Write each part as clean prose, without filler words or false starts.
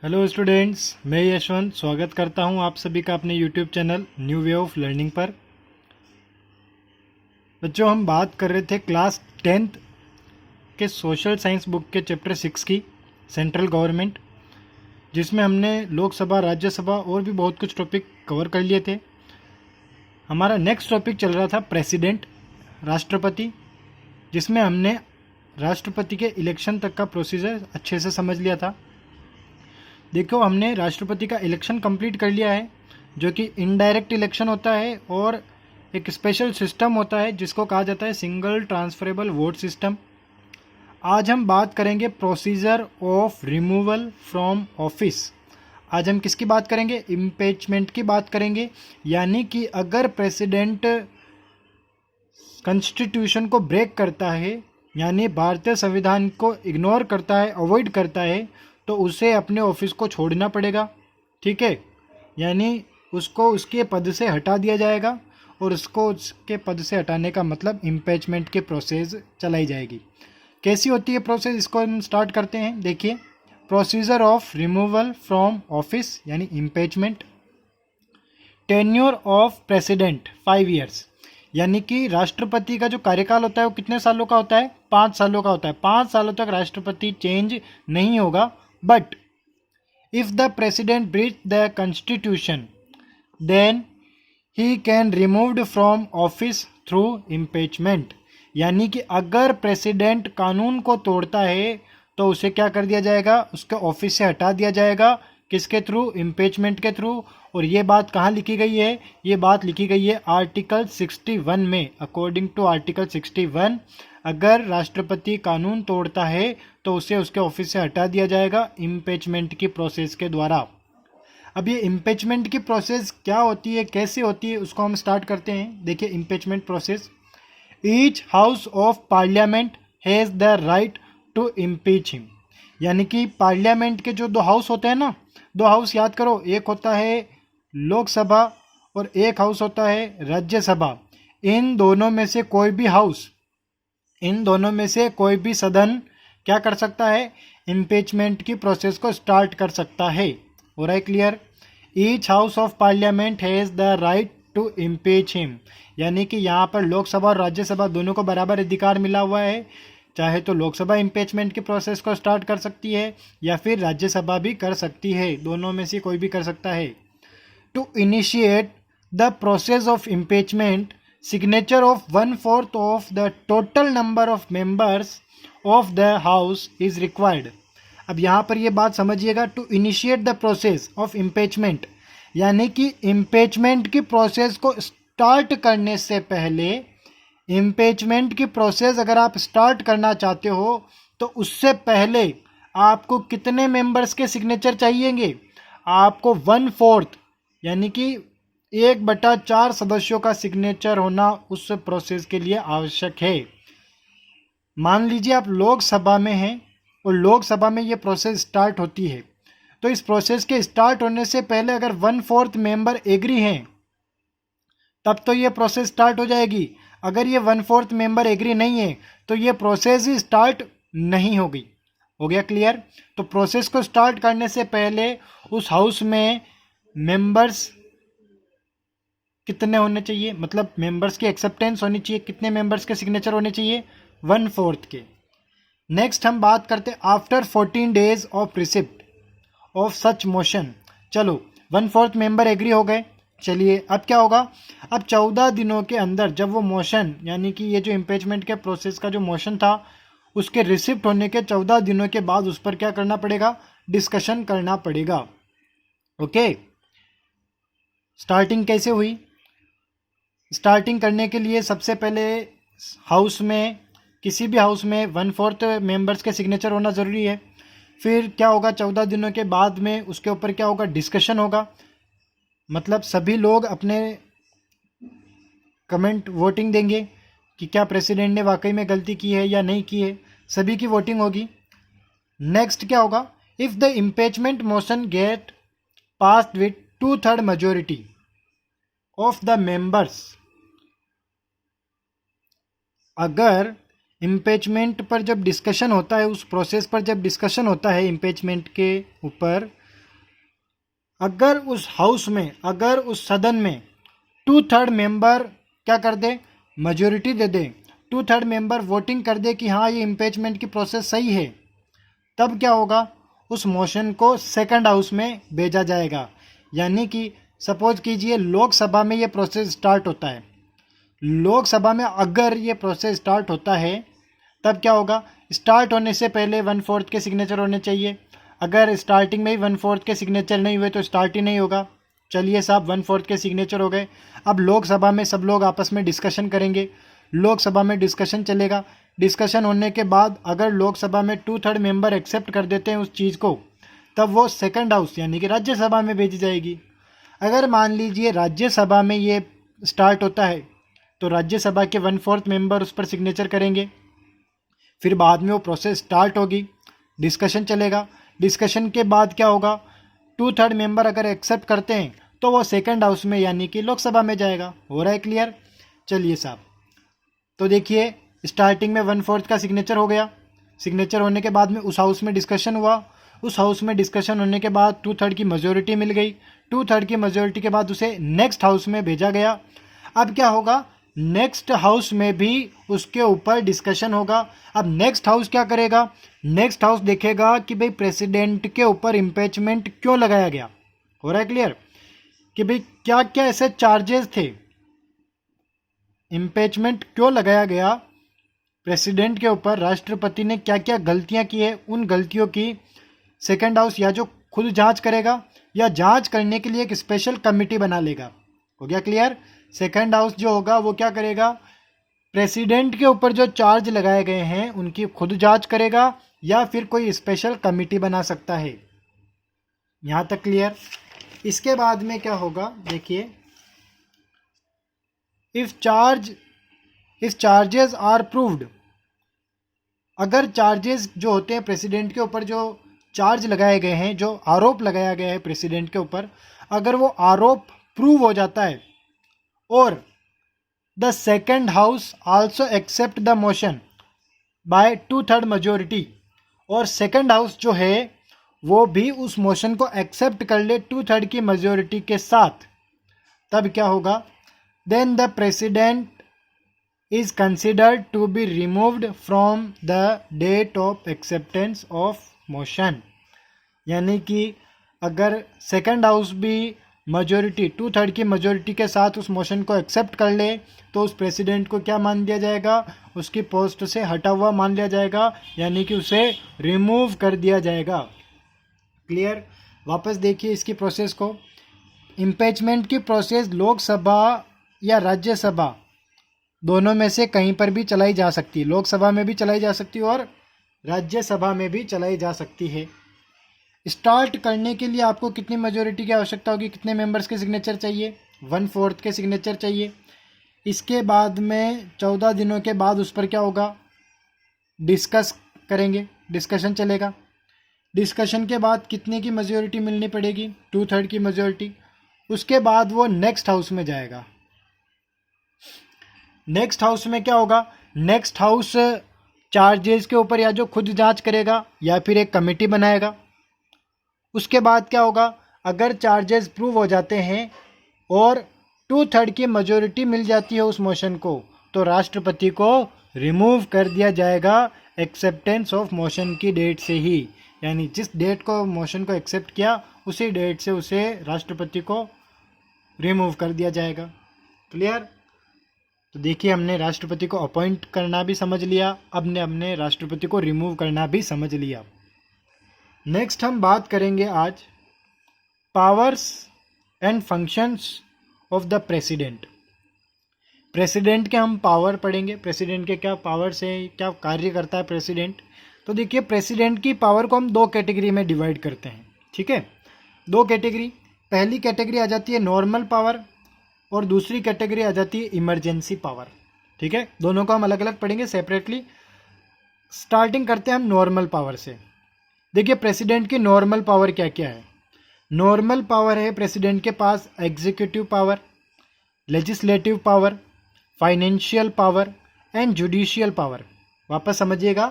Hello students, मैं यशवंत स्वागत करता हूं आप सभी का अपने YouTube channel new way of learning पर। बच्चों, हम बात कर रहे थे क्लास 10th के सोशल साइंस बुक के चैप्टर 6 की, सेंट्रल गवर्नमेंट, जिसमें हमने लोकसभा, राज्यसभा और भी बहुत कुछ टॉपिक कवर कर लिए थे। हमारा नेक्स्ट टॉपिक चल रहा था प्रेसिडेंट, राष्ट्रपति, जिसमें हमने राष्ट्रपति के इलेक्शन तक का प्रोसीजर अच्छे से समझ लिया था। देखो, हमने राष्ट्रपति का इलेक्शन कंप्लीट कर लिया है, जो कि इनडायरेक्ट इलेक्शन होता है और एक स्पेशल सिस्टम होता है जिसको कहा जाता है सिंगल ट्रांसफरेबल वोट सिस्टम। आज हम बात करेंगे procedure of removal from office. आज हम किसकी बात करेंगे? इम्पीचमेंट की बात करेंगे। यानी कि अगर प्रेसिडेंट कॉन्स्टिट्यूशन को ब्रेक करता है, यानी भारतीय संविधान को इग्नोर करता है, अवॉइड करता है, तो उसे अपने ऑफिस को छोड़ना पड़ेगा। ठीक है, यानी उसको उसके पद से हटा दिया जाएगा और उसको उसके पद से हटाने का मतलब इम्पीचमेंट की प्रोसेस चलाई जाएगी। कैसी होती है प्रोसेस, इसको हम स्टार्ट करते हैं। देखिए, procedure of removal from office यानी impeachment. Tenure of president 5 years, यानी कि राष्ट्रपति का जो कार्यकाल होता है वो कितने सालों का होता है? 5 सालों का होता है। 5 सालों तक राष्ट्रपति चेंज नहीं होगा। But if the president breach the constitution then he can removed from office through impeachment. यानी कि अगर प्रेसिडेंट कानून को तोड़ता है तो उसे क्या कर दिया जाएगा? उसके ऑफिस से हटा दिया जाएगा। किसके थ्रू? इम्पीचमेंट के थ्रू। और ये बात कहाँ लिखी गई है? ये बात लिखी गई है आर्टिकल 61 में। अकॉर्डिंग टू आर्टिकल 61, अगर राष्ट्रपति कानून तोड़ता है तो उसे उसके ऑफिस से हटा दिया जाएगा इम्पीचमेंट की प्रोसेस के द्वारा। अब ये इम्पीचमेंट की प्रोसेस क्या होती है, कैसे होती है, उसको हम स्टार्ट करते हैं। देखिए, impeachment process. Each house of parliament has the right to impeach him. यानी कि पार्लियामेंट के जो 2 हाउस होते हैं ना, 2 हाउस याद करो, एक होता है लोकसभा और एक हाउस होता है राज्यसभा। इन दोनों में से कोई भी हाउस, इन दोनों में से कोई भी सदन क्या कर सकता है? इम्पीचमेंट की प्रोसेस को स्टार्ट कर सकता है। हो रहा है clear? Each house of parliament has the right to impeach him. यानी कि यहाँ पर लोकसभा और राज्यसभा दोनों को बराबर अधिकार मिला हुआ है। चाहे तो लोकसभा इम्पीचमेंट की प्रोसेस को स्टार्ट कर सकती है या फिर राज्यसभा भी कर सकती है, दोनों में से कोई भी कर सकता है। To initiate the process of impeachment, signature of 1/4 of the total number of members of the house is required। अब यहाँ पर ये बात समझिएगा, to initiate the process of impeachment, यानी कि इम्पीचमेंट की प्रोसेस को स्टार्ट करने से पहले, इम्पीचमेंट की प्रोसेस अगर आप स्टार्ट करना चाहते हो तो उससे पहले आपको कितने मेंबर्स के सिग्नेचर चाहिएंगे? आपको 1/4 यानी कि 1/4 सदस्यों का सिग्नेचर होना उस प्रोसेस के लिए आवश्यक है। मान लीजिए आप लोकसभा में हैं और लोकसभा में ये प्रोसेस स्टार्ट होती है, तो इस प्रोसेस के स्टार्ट होने से पहले अगर 1/4 मेंबर एग्री हैं तब तो ये प्रोसेस स्टार्ट हो जाएगी। अगर ये 1/4 मेंबर एग्री नहीं है तो ये प्रोसेस ही स्टार्ट नहीं होगी। हो गया क्लियर? तो प्रोसेस को स्टार्ट करने से पहले उस हाउस में मेंबर्स कितने होने चाहिए, मतलब मेंबर्स की एक्सेप्टेंस होनी चाहिए। कितने मेंबर्स के सिग्नेचर होने चाहिए? 1/4 के। नेक्स्ट हम बात करते हैं after 14 days of receipt of such motion. चलो, 1/4 मेंबर एग्री हो गए। चलिए, अब क्या होगा? अब 14 दिनों के अंदर जब वो मोशन, यानी कि ये जो इम्पीचमेंट के प्रोसेस का जो मोशन था, उसके रिसिप्ट होने के 14 दिनों के बाद उस पर क्या करना पड़ेगा? डिस्कशन करना पड़ेगा। ओके, स्टार्टिंग कैसे हुई? स्टार्टिंग करने के लिए सबसे पहले हाउस में, किसी भी हाउस में 1/4 मेंबर्स के सिग्नेचर होना ज़रूरी है। फिर क्या होगा? 14 दिनों के बाद में उसके ऊपर क्या होगा? डिस्कशन होगा। मतलब सभी लोग अपने कमेंट वोटिंग देंगे कि क्या प्रेसिडेंट ने वाकई में गलती की है या नहीं की है। सभी की वोटिंग होगी। नेक्स्ट क्या होगा? If the impeachment motion get passed with 2/3 majority of the members. अगर इम्पीचमेंट पर जब डिस्कशन होता है, उस प्रोसेस पर जब डिस्कशन होता है इम्पीचमेंट के ऊपर, अगर उस हाउस में, अगर उस सदन में 2/3 मेंबर क्या कर दे, मेजोरिटी दे दे, 2/3 मेंबर वोटिंग कर दे कि हाँ ये इम्पीचमेंट की प्रोसेस सही है, तब क्या होगा, उस मोशन को सेकंड हाउस में भेजा जाएगा। यानी कि सपोज कीजिए लोकसभा में ये प्रोसेस स्टार्ट होता है, लोकसभा में अगर ये प्रोसेस स्टार्ट होता है तब क्या होगा, स्टार्ट होने से पहले 1/4 के सिग्नेचर होने चाहिए। अगर स्टार्टिंग में ही 1/4 के सिग्नेचर नहीं हुए तो स्टार्ट ही नहीं होगा। चलिए साहब 1/4 के सिग्नेचर हो गए। अब लोकसभा में सब लोग आपस में डिस्कशन करेंगे, लोकसभा में डिस्कशन चलेगा। डिस्कशन होने के बाद अगर लोकसभा में 2/3 मेंबर एक्सेप्ट कर देते हैं उस चीज़ को, तब वो सेकंड हाउस यानी कि राज्यसभा में भेजी जाएगी। अगर मान लीजिए राज्यसभा में ये स्टार्ट होता है तो राज्यसभा के 1/4 मेंबर उस पर सिग्नेचर करेंगे, फिर बाद में वो प्रोसेस स्टार्ट होगी, डिस्कशन चलेगा। डिस्कशन के बाद क्या होगा, 2/3 मेंबर अगर एक्सेप्ट करते हैं तो वो सेकंड हाउस में यानी कि लोकसभा में जाएगा। हो रहा है क्लियर? चलिए साहब, तो देखिए स्टार्टिंग में 1/4 का सिग्नेचर हो गया, सिग्नेचर होने के बाद में उस हाउस में डिस्कशन हुआ, उस हाउस में डिस्कशन होने के बाद 2/3 की मेजोरिटी मिल गई, 2/3 की मेजोरिटी के बाद उसे नेक्स्ट हाउस में भेजा गया। अब क्या होगा, नेक्स्ट हाउस में भी उसके ऊपर डिस्कशन होगा। अब नेक्स्ट हाउस क्या करेगा, नेक्स्ट हाउस देखेगा कि भाई प्रेसिडेंट के ऊपर इम्पीचमेंट क्यों लगाया गया। हो रहा है क्लियर, कि भाई क्या क्या ऐसे चार्जेस थे, इम्पीचमेंट क्यों लगाया गया प्रेसिडेंट के ऊपर, राष्ट्रपति ने क्या क्या गलतियां की है, उन गलतियों की सेकंड हाउस या जो खुद जांच करेगा या जांच करने के लिए एक स्पेशल कमिटी बना लेगा। हो गया क्लियर? सेकंड हाउस जो होगा वो क्या करेगा, प्रेसिडेंट के ऊपर जो चार्ज लगाए गए हैं उनकी खुद जांच करेगा या फिर कोई स्पेशल कमिटी बना सकता है। यहाँ तक क्लियर? इसके बाद में क्या होगा, देखिए, इफ चार्जेस आर प्रूव्ड, अगर चार्जेस जो होते हैं प्रेसिडेंट के ऊपर, जो चार्ज लगाए गए हैं, जो आरोप लगाया गया है प्रेसिडेंट के ऊपर, अगर वो आरोप प्रूव हो जाता है और the second house also accept the motion by 2/3 majority, और सेकंड हाउस जो है वो भी उस मोशन को एक्सेप्ट कर ले 2/3 की मेजोरिटी के साथ, तब क्या होगा, then the president is considered to be removed from the date of acceptance of motion। यानी कि अगर सेकंड हाउस भी मेजोरिटी 2/3 की मेजोरिटी के साथ उस मोशन को एक्सेप्ट कर ले तो उस प्रेसिडेंट को क्या मान दिया जाएगा, उसकी पोस्ट से हटा हुआ मान लिया जाएगा, यानी कि उसे रिमूव कर दिया जाएगा। क्लियर? वापस देखिए इसकी प्रोसेस को। इम्पीचमेंट की प्रोसेस लोकसभा या राज्यसभा दोनों में से कहीं पर भी चलाई जा सकती है, लोकसभा में भी चलाई जा सकती है और राज्यसभा में भी चलाई जा सकती है। स्टार्ट करने के लिए आपको कितनी मेजोरिटी की आवश्यकता होगी, कितने मेंबर्स के सिग्नेचर चाहिए, 1/4 के सिग्नेचर चाहिए। इसके बाद में 14 दिनों के बाद उस पर क्या होगा, डिस्कस करेंगे, डिस्कशन चलेगा। डिस्कशन के बाद कितने की मेजोरिटी मिलनी पड़ेगी, 2/3 की मेजोरिटी। उसके बाद वो नेक्स्ट हाउस में जाएगा। नेक्स्ट हाउस में क्या होगा, नेक्स्ट हाउस चार्जेस के ऊपर या जो खुद जांच करेगा या फिर एक कमेटी बनाएगा। उसके बाद क्या होगा, अगर चार्जेस प्रूव हो जाते हैं और 2/3 की मेजोरिटी मिल जाती है उस मोशन को, तो राष्ट्रपति को रिमूव कर दिया जाएगा एक्सेप्टेंस ऑफ मोशन की डेट से ही, यानी जिस डेट को मोशन को एक्सेप्ट किया उसी डेट से उसे राष्ट्रपति को रिमूव कर दिया जाएगा। क्लियर? तो देखिए हमने राष्ट्रपति को अपॉइंट करना भी समझ लिया, अब ने हमने राष्ट्रपति को रिमूव करना भी समझ लिया। नेक्स्ट हम बात करेंगे आज powers and functions of the president. President के हम पावर पढ़ेंगे, प्रेसिडेंट के क्या पावर्स है, क्या कार्य करता है प्रेसिडेंट। तो देखिए प्रेसिडेंट की पावर को हम 2 कैटेगरी में डिवाइड करते हैं। ठीक है, 2 कैटेगरी। पहली कैटेगरी आ जाती है नॉर्मल पावर और दूसरी कैटेगरी आ जाती है इमरजेंसी पावर। ठीक है, दोनों को हम अलग अलग पढ़ेंगे सेपरेटली। स्टार्टिंग करते हैं हम नॉर्मल पावर से। देखिए प्रेसिडेंट की नॉर्मल पावर क्या क्या है। नॉर्मल पावर है प्रेसिडेंट के पास executive power, legislative power, financial power and judicial power. वापस समझिएगा,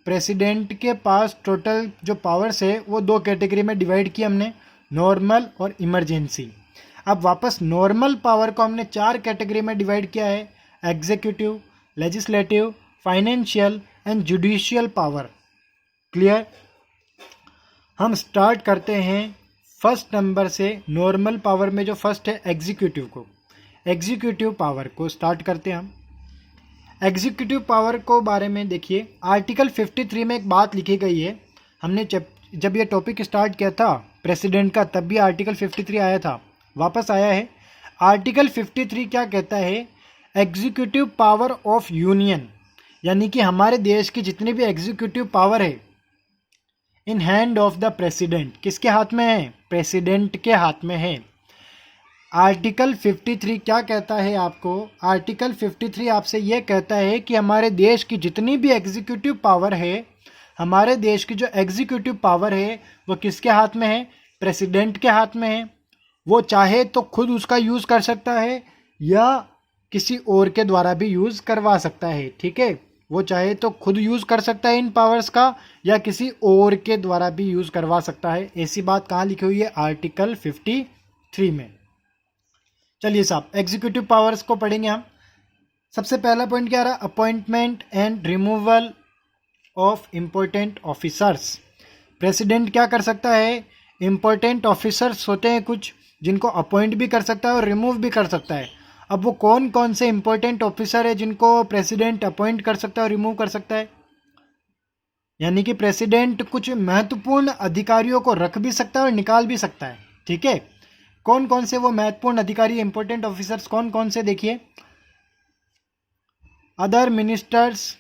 प्रेसिडेंट के पास टोटल जो पावर्स है वो 2 कैटेगरी में डिवाइड किए हमने। नॉर्मल और इमरजेंसी। अब वापस नॉर्मल पावर को हमने 4 कैटेगरी में डिवाइड किया है, executive, legislative, financial and judicial power. Clear. हम स्टार्ट करते हैं फर्स्ट नंबर से। नॉर्मल पावर में जो फर्स्ट है एग्जीक्यूटिव पावर को स्टार्ट करते हैं हम। एग्जीक्यूटिव पावर को बारे में देखिए, आर्टिकल 53 में एक बात लिखी गई है। हमने जब ये टॉपिक स्टार्ट किया था प्रेसिडेंट का, तब भी आर्टिकल 53 आया था, वापस आया है। आर्टिकल 53 क्या कहता है? एग्जीक्यूटिव पावर ऑफ यूनियन, यानी कि हमारे देश की जितनी भी एग्जीक्यूटिव पावर है in hand of the president, किसके हाथ में है? प्रेसिडेंट के हाथ में है। आर्टिकल 53 क्या कहता है आपको? आर्टिकल 53 आपसे ये कहता है कि हमारे देश की जितनी भी एग्जीक्यूटिव पावर है, हमारे देश की जो एग्जीक्यूटिव पावर है वो किसके हाथ में है? प्रेसिडेंट के हाथ में है। वो चाहे तो खुद उसका यूज़ कर सकता है या किसी और के द्वारा भी यूज़ करवा सकता है। ठीक है, वो चाहे तो खुद यूज़ कर सकता है इन पावर्स का, या किसी और के द्वारा भी यूज़ करवा सकता है। ऐसी बात कहाँ लिखी हुई है? आर्टिकल 53 में। चलिए साहब, एग्जीक्यूटिव पावर्स को पढ़ेंगे हम। सबसे पहला पॉइंट क्या रहा? Appointment and removal of important officers. President क्या कर सकता है? इम्पोर्टेंट ऑफिसर्स होते हैं कुछ, जिनको अपॉइंट भी कर सकता है और रिमूव भी कर सकता है। अब वो कौन कौन से इंपॉर्टेंट ऑफिसर है जिनको प्रेसिडेंट अपॉइंट कर सकता है और रिमूव कर सकता है? यानी कि प्रेसिडेंट कुछ महत्वपूर्ण अधिकारियों को रख भी सकता है और निकाल भी सकता है। ठीक है, कौन कौन से वो महत्वपूर्ण अधिकारी, इंपॉर्टेंट ऑफिसर्स कौन कौन से? देखिए, अदर मिनिस्टर्स,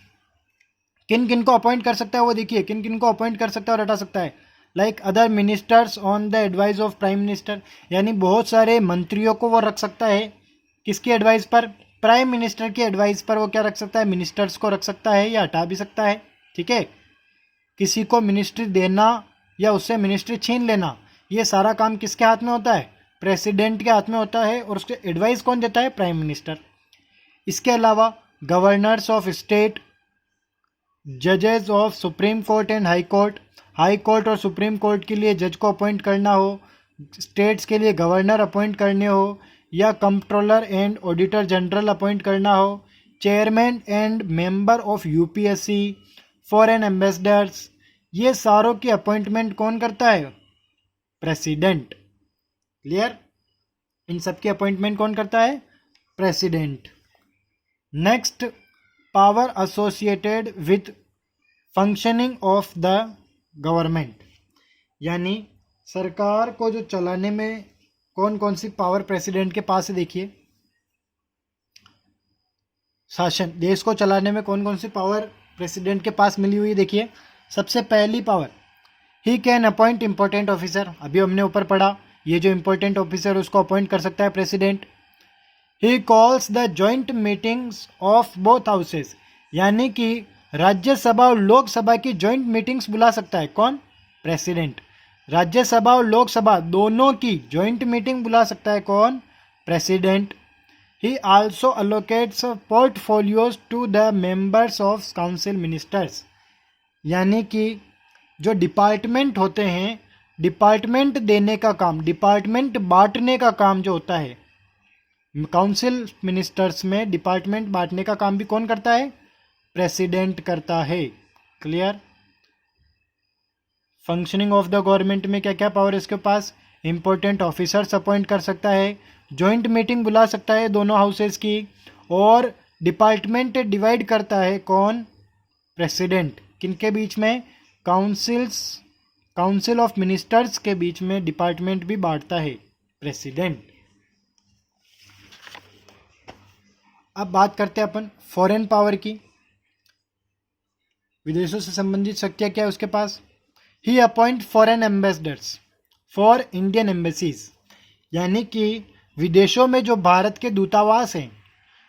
किन किन को अपॉइंट कर सकता है वो देखिए, किन किन को अपॉइंट कर सकता है और हटा सकता है। Like other ministers on the advice of prime minister, यानी बहुत सारे मंत्रियों को वो रख सकता है। किसकी एडवाइस पर? प्राइम मिनिस्टर की एडवाइस पर वो क्या रख सकता है? मिनिस्टर्स को रख सकता है या हटा भी सकता है। ठीक है, किसी को मिनिस्ट्री देना या उससे मिनिस्ट्री छीन लेना, ये सारा काम किसके हाथ में होता है? प्रेसिडेंट के हाथ में होता है। और उसके एडवाइस कौन देता है? Prime minister. इसके अलावा गवर्नर्स ऑफ स्टेट, जजेस of supreme court and high court, high court और सुप्रीम कोर्ट के लिए जज को अपॉइंट करना हो, स्टेट्स के लिए गवर्नर अपॉइंट करने हो, या controller and auditor general appoint करना हो, chairman and member of UPSC, foreign ambassadors, ये सारों की अपॉइंटमेंट कौन करता है? प्रेसिडेंट। क्लियर, इन सब की अपॉइंटमेंट कौन करता है? President. Next, power associated with functioning of the government, यानी सरकार को जो चलाने में कौन कौन सी पावर प्रेसिडेंट के पास है? देखिए, शासन, देश को चलाने में कौन कौन सी पावर प्रेसिडेंट के पास मिली हुई है? देखिए, सबसे पहली power, he can appoint important officer. अभी हमने ऊपर पढ़ा, ये जो इंपॉर्टेंट ऑफिसर उसको अपॉइंट कर सकता है president. He calls the joint meetings of both houses, यानी कि राज्यसभा और लोकसभा की जॉइंट मीटिंग्स बुला सकता है कौन? प्रेसिडेंट। राज्यसभा और लोकसभा दोनों की जॉइंट मीटिंग बुला सकता है कौन? President. He also allocates portfolios to the members of council ministers, यानी कि जो डिपार्टमेंट होते हैं, डिपार्टमेंट देने का काम, डिपार्टमेंट बांटने का काम जो होता है काउंसिल मिनिस्टर्स में, डिपार्टमेंट बांटने का काम भी कौन करता है? प्रेसिडेंट करता है। Clear. Functioning of the government में क्या क्या पावर है इसके पास? इंपॉर्टेंट ऑफिसर्स अपॉइंट कर सकता है, जॉइंट मीटिंग बुला सकता है दोनों हाउसेस की, और डिपार्टमेंट डिवाइड करता है कौन? प्रेसिडेंट। किनके बीच में? काउंसिल ऑफ मिनिस्टर्स के बीच में डिपार्टमेंट भी बांटता है प्रेसिडेंट। अब बात करते हैं अपन फॉरेन पावर की। विदेशों से संबंधित शक्तियाँ क्या है उसके पास? He appoint foreign ambassadors for Indian embassies, यानी कि विदेशों में जो भारत के दूतावास हैं,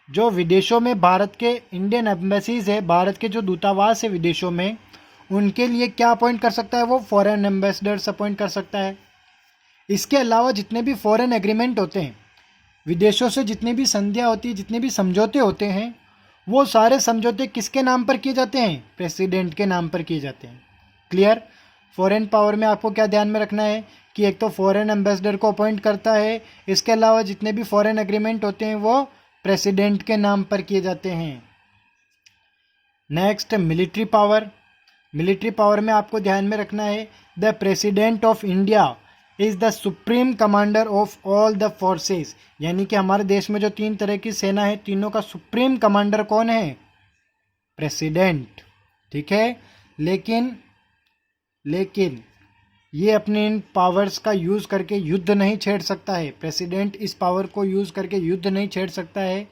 जो विदेशों में भारत के इंडियन एम्बेसीज है, भारत के जो दूतावास है विदेशों में, उनके लिए क्या अपॉइंट कर सकता है? वो फॉरेन एम्बेसडर्स अपॉइंट कर सकता है। इसके अलावा जितने भी फॉरेन एग्रीमेंट होते हैं, विदेशों से जितनी भी संधियाँ होती है, जितने भी समझौते होते हैं, वो सारे समझौते किसके नाम पर किए जाते हैं? प्रेसिडेंट के नाम पर किए जाते हैं। क्लियर। फॉरेन पावर में आपको क्या ध्यान में रखना है कि एक तो फॉरेन एम्बेसडर को अपॉइंट करता है, इसके अलावा जितने भी फॉरेन एग्रीमेंट होते हैं वो प्रेसिडेंट के नाम पर किए जाते हैं। Next military power. Military power में आपको ध्यान में रखना है the president of India is the supreme commander of all the forces, यानी कि हमारे देश में जो 3 तरह की सेना है, तीनों का सुप्रीम कमांडर कौन है? प्रेसिडेंट। ठीक है, लेकिन ये अपने इन पावर्स का यूज़ करके युद्ध नहीं छेड़ सकता है। प्रेसिडेंट इस पावर को यूज़ करके युद्ध नहीं छेड़ सकता है।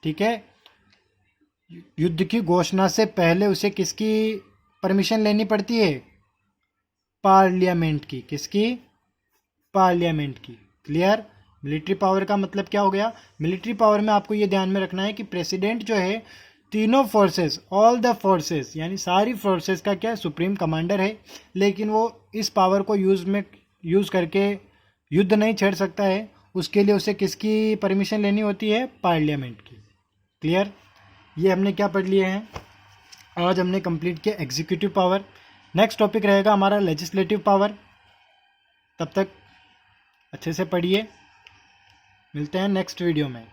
ठीक है, युद्ध की घोषणा से पहले उसे किसकी परमिशन लेनी पड़ती है? पार्लियामेंट की। किसकी? पार्लियामेंट की। क्लियर? मिलिट्री पावर का मतलब क्या हो गया? मिलिट्री पावर में आपको ये ध्यान में रखना है कि प्रेसिडेंट जो है तीनों फोर्सेस, ऑल द फोर्सेस, यानी सारी फोर्सेस का क्या सुप्रीम कमांडर है, लेकिन वो इस पावर को यूज़ करके युद्ध नहीं छेड़ सकता है। उसके लिए उसे किसकी परमिशन लेनी होती है? पार्लियामेंट की। क्लियर? ये हमने क्या पढ़ लिए हैं? आज हमने कंप्लीट किया एग्जीक्यूटिव पावर। नेक्स्ट टॉपिक रहेगा हमारा लेजिस्लेटिव पावर। तब तक अच्छे से पढ़िए, मिलते हैं नेक्स्ट वीडियो में।